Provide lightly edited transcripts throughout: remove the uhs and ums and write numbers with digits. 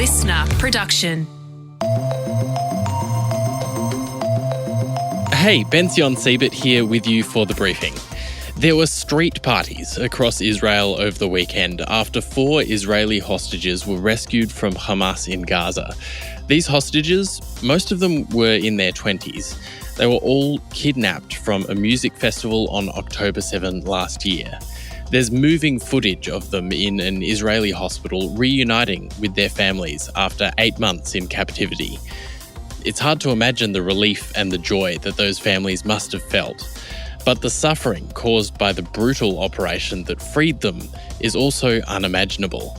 listener production. Hey, Benzion Siebert here with you for the briefing. There were street parties across Israel over the weekend after 4 Israeli hostages were rescued from Hamas in Gaza. These hostages, most of them were in their 20s. They were all kidnapped from a music festival on October 7 last year. There's moving footage of them in an Israeli hospital reuniting with their families after 8 months in captivity. It's hard to imagine the relief and the joy that those families must have felt. But the suffering caused by the brutal operation that freed them is also unimaginable.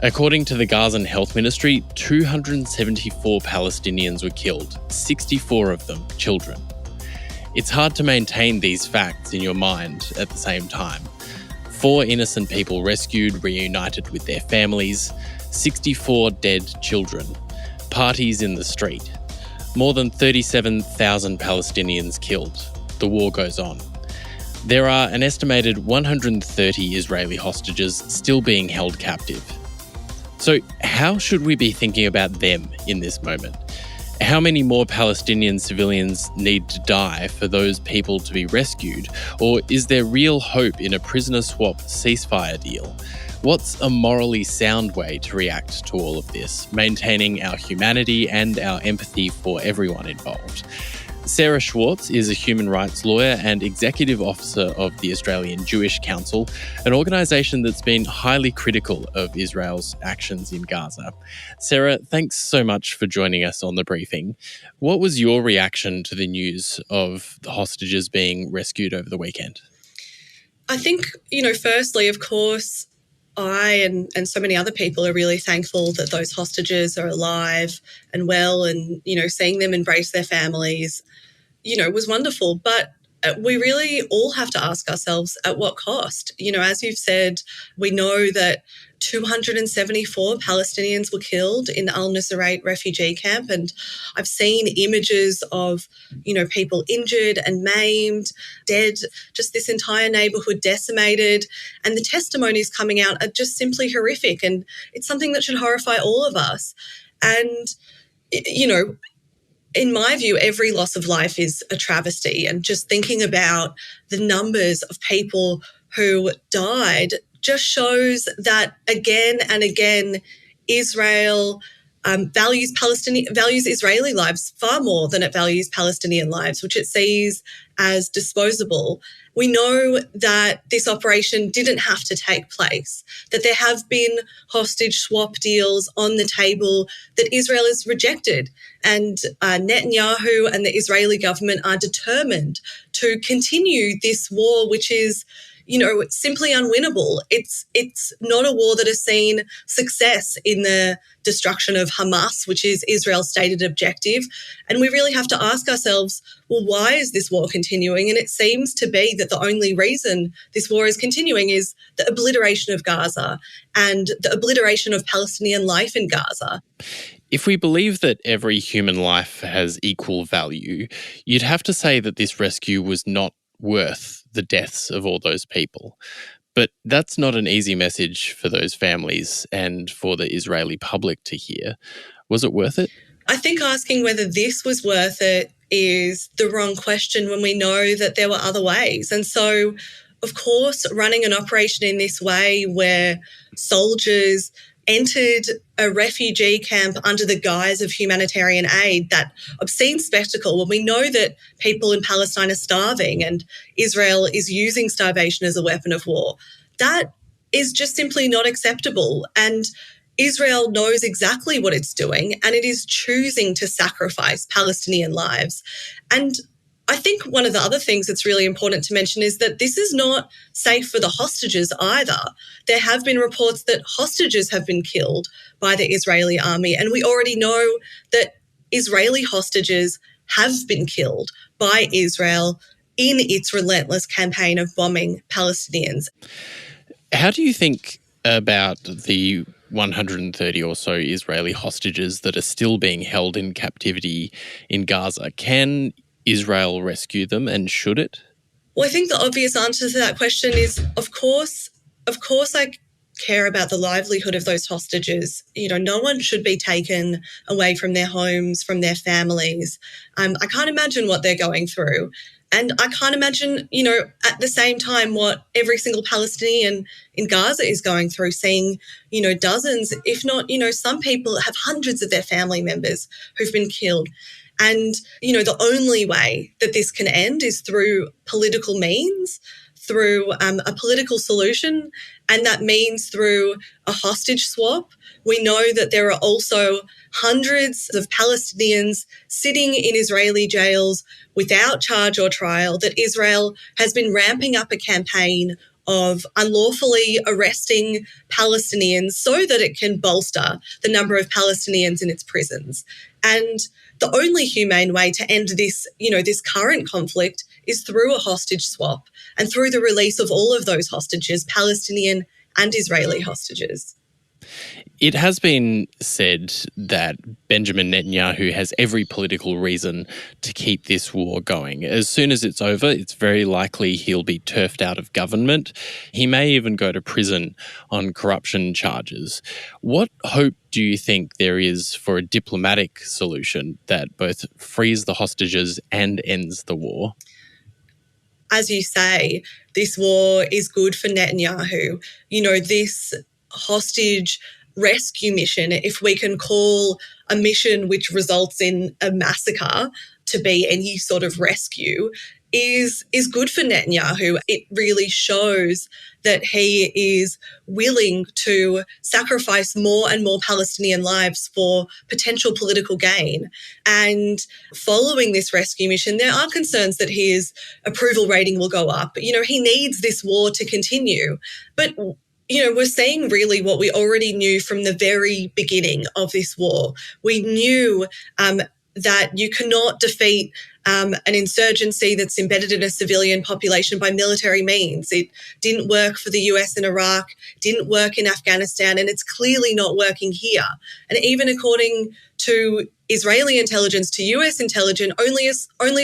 According to the Gazan Health Ministry, 274 Palestinians were killed, 64 of them children. It's hard to maintain these facts in your mind at the same time. 4 innocent people rescued, reunited with their families, 64 dead children, parties in the street, more than 37,000 Palestinians killed. The war goes on. There are an estimated 130 Israeli hostages still being held captive. So how should we be thinking about them in this moment? How many more Palestinian civilians need to die for those people to be rescued? Or is there real hope in a prisoner swap ceasefire deal? What's a morally sound way to react to all of this, maintaining our humanity and our empathy for everyone involved? Sarah Schwartz is a human rights lawyer and executive officer of the Australian Jewish Council, an organisation that's been highly critical of Israel's actions in Gaza. Sarah, thanks so much for joining us on the briefing. What was your reaction to the news of the hostages being rescued over the weekend? I think, firstly, of course, I and so many other people are really thankful that those hostages are alive and well, and, seeing them embrace their families, was wonderful. But we really all have to ask ourselves, at what cost? As you've said, we know that 274 Palestinians were killed in the Al-Nusayrat refugee camp. And I've seen images of, people injured and maimed, dead, just this entire neighbourhood decimated. And the testimonies coming out are just simply horrific. And it's something that should horrify all of us. And, in my view, every loss of life is a travesty. And just thinking about the numbers of people who died just shows that again and again, Israel values Israeli lives far more than it values Palestinian lives, which it sees as disposable. We know that this operation didn't have to take place, that there have been hostage swap deals on the table that Israel has rejected. And Netanyahu and the Israeli government are determined to continue this war, which is simply unwinnable. It's not a war that has seen success in the destruction of Hamas, which is Israel's stated objective. And we really have to ask ourselves, well, why is this war continuing? And it seems to be that the only reason this war is continuing is the obliteration of Gaza and the obliteration of Palestinian life in Gaza. If we believe that every human life has equal value, you'd have to say that this rescue was not worth the deaths of all those people. But that's not an easy message for those families and for the Israeli public to hear. Was it worth it? I think asking whether this was worth it is the wrong question when we know that there were other ways. And so, of course, running an operation in this way where soldiers entered a refugee camp under the guise of humanitarian aid, that obscene spectacle, when we know that people in Palestine are starving and Israel is using starvation as a weapon of war, that is just simply not acceptable. And Israel knows exactly what it's doing, and it is choosing to sacrifice Palestinian lives. And I think one of the other things that's really important to mention is that this is not safe for the hostages either. There have been reports that hostages have been killed by the Israeli army, and we already know that Israeli hostages have been killed by Israel in its relentless campaign of bombing Palestinians. How do you think about the 130 or so Israeli hostages that are still being held in captivity in Gaza? Can Israel rescue them, and should it? Well, I think the obvious answer to that question is, of course, I care about the livelihood of those hostages. No one should be taken away from their homes, from their families. I can't imagine what they're going through. And I can't imagine, at the same time, what every single Palestinian in Gaza is going through, seeing, dozens, if not, some people have hundreds of their family members who've been killed. And, the only way that this can end is through political means, through a political solution, and that means through a hostage swap. We know that there are also hundreds of Palestinians sitting in Israeli jails without charge or trial, that Israel has been ramping up a campaign of unlawfully arresting Palestinians so that it can bolster the number of Palestinians in its prisons. And the only humane way to end this, this current conflict is through a hostage swap and through the release of all of those hostages, Palestinian and Israeli hostages. It has been said that Benjamin Netanyahu has every political reason to keep this war going. As soon as it's over, it's very likely he'll be turfed out of government. He may even go to prison on corruption charges. What hope do you think there is for a diplomatic solution that both frees the hostages and ends the war? As you say, this war is good for Netanyahu. This hostage rescue mission, if we can call a mission which results in a massacre to be any sort of rescue, is good for Netanyahu. It really shows that he is willing to sacrifice more and more Palestinian lives for potential political gain. And following this rescue mission, there are concerns that his approval rating will go up. He needs this war to continue. But we're seeing really what we already knew from the very beginning of this war. We knew that you cannot defeat an insurgency that's embedded in a civilian population by military means. It didn't work for the US in Iraq, didn't work in Afghanistan, and it's clearly not working here. And even according to Israeli intelligence, to US intelligence, only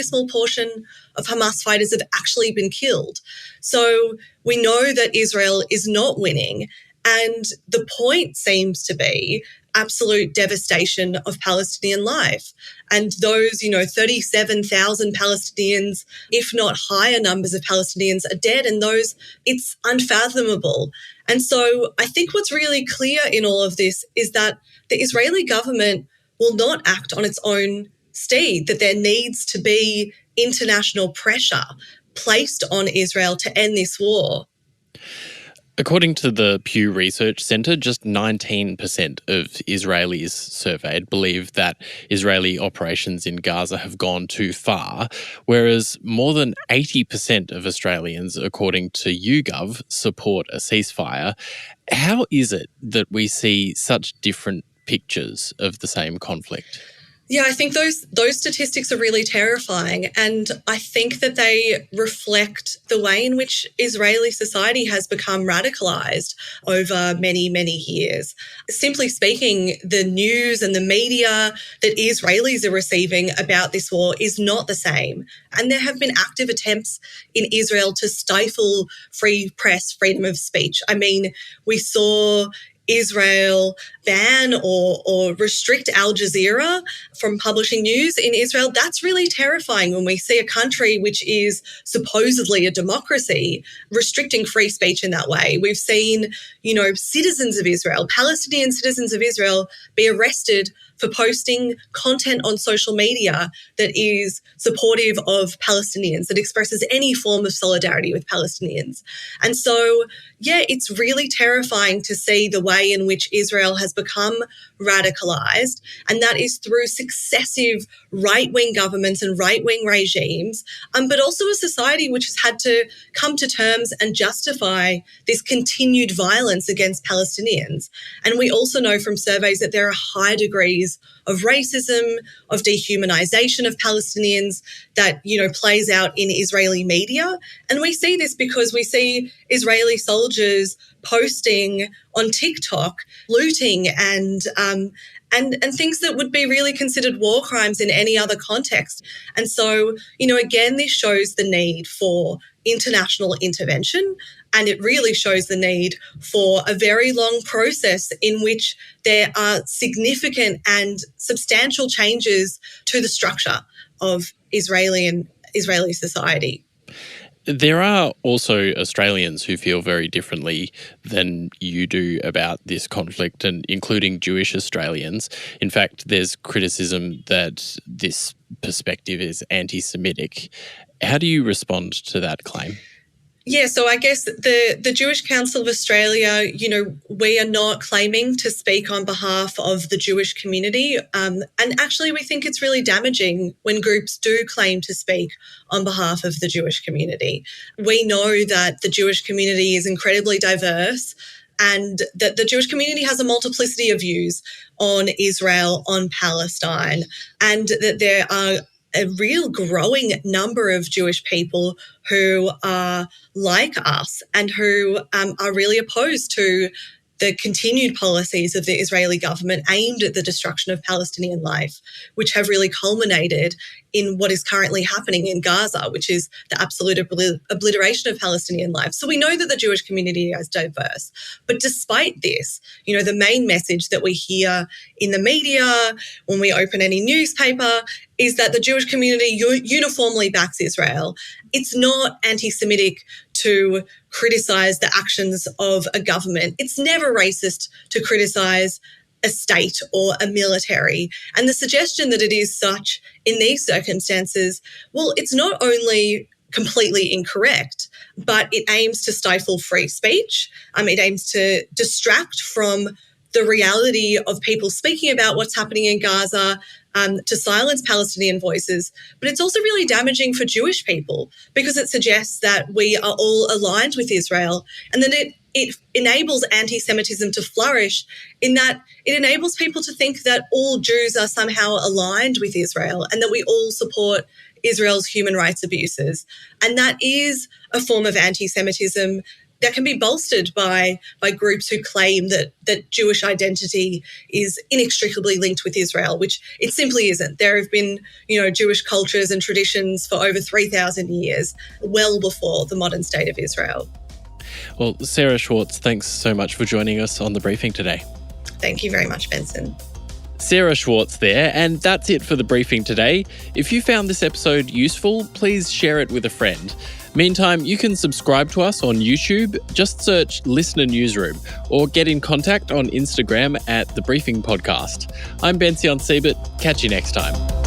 a small portion of Hamas fighters have actually been killed. So we know that Israel is not winning. And the point seems to be absolute devastation of Palestinian life. And those, 37,000 Palestinians, if not higher numbers of Palestinians are dead. And it's unfathomable. And so I think what's really clear in all of this is that the Israeli government will not act on its own steed, that there needs to be international pressure placed on Israel to end this war. According to the Pew Research Centre, just 19% of Israelis surveyed believe that Israeli operations in Gaza have gone too far, whereas more than 80% of Australians, according to YouGov, support a ceasefire. How is it that we see such different pictures of the same conflict? Yeah, I think those statistics are really terrifying. And I think that they reflect the way in which Israeli society has become radicalized over many, many years. Simply speaking, the news and the media that Israelis are receiving about this war is not the same. And there have been active attempts in Israel to stifle free press, freedom of speech. I mean, we saw Israel ban or restrict Al Jazeera from publishing news in Israel. That's really terrifying when we see a country which is supposedly a democracy restricting free speech in that way. We've seen, citizens of Israel, Palestinian citizens of Israel, be arrested for posting content on social media that is supportive of Palestinians, that expresses any form of solidarity with Palestinians. And so, it's really terrifying to see the way in which Israel has become radicalized, and that is through successive right-wing governments and right-wing regimes, but also a society which has had to come to terms and justify this continued violence against Palestinians. And we also know from surveys that there are high degrees of racism, of dehumanization of Palestinians that, plays out in Israeli media. And we see this because we see Israeli soldiers posting on TikTok TikTok, looting and things that would be really considered war crimes in any other context. And so, again, this shows the need for international intervention, and it really shows the need for a very long process in which there are significant and substantial changes to the structure of Israeli society. There are also Australians who feel very differently than you do about this conflict, and including Jewish Australians. In fact, there's criticism that this perspective is anti-Semitic. How do you respond to that claim? Yeah, so I guess the Jewish Council of Australia, we are not claiming to speak on behalf of the Jewish community. And actually, we think it's really damaging when groups do claim to speak on behalf of the Jewish community. We know that the Jewish community is incredibly diverse, and that the Jewish community has a multiplicity of views on Israel, on Palestine, and that there are a real growing number of Jewish people who are like us and who are really opposed to the continued policies of the Israeli government aimed at the destruction of Palestinian life, which have really culminated in what is currently happening in Gaza, which is the absolute obliteration of Palestinian life. So we know that the Jewish community is diverse. But despite this, the main message that we hear in the media, when we open any newspaper, is that the Jewish community uniformly backs Israel. It's not anti-Semitic to criticise the actions of a government. It's never racist to criticise a state or a military. And the suggestion that it is such in these circumstances, well, it's not only completely incorrect, but it aims to stifle free speech. It aims to distract from the reality of people speaking about what's happening in Gaza, to silence Palestinian voices. But it's also really damaging for Jewish people because it suggests that we are all aligned with Israel, and then it enables anti-Semitism to flourish in that it enables people to think that all Jews are somehow aligned with Israel and that we all support Israel's human rights abuses. And that is a form of anti-Semitism that can be bolstered by groups who claim that Jewish identity is inextricably linked with Israel, which it simply isn't. There have been, Jewish cultures and traditions for over 3,000 years, well before the modern state of Israel. Well, Sarah Schwartz, thanks so much for joining us on The Briefing today. Thank you very much, Benson. Sarah Schwartz there, and that's it for The Briefing today. If you found this episode useful, please share it with a friend. Meantime, you can subscribe to us on YouTube. Just search Listener Newsroom or get in contact on Instagram at The Briefing Podcast. I'm Benson Siebert. Catch you next time.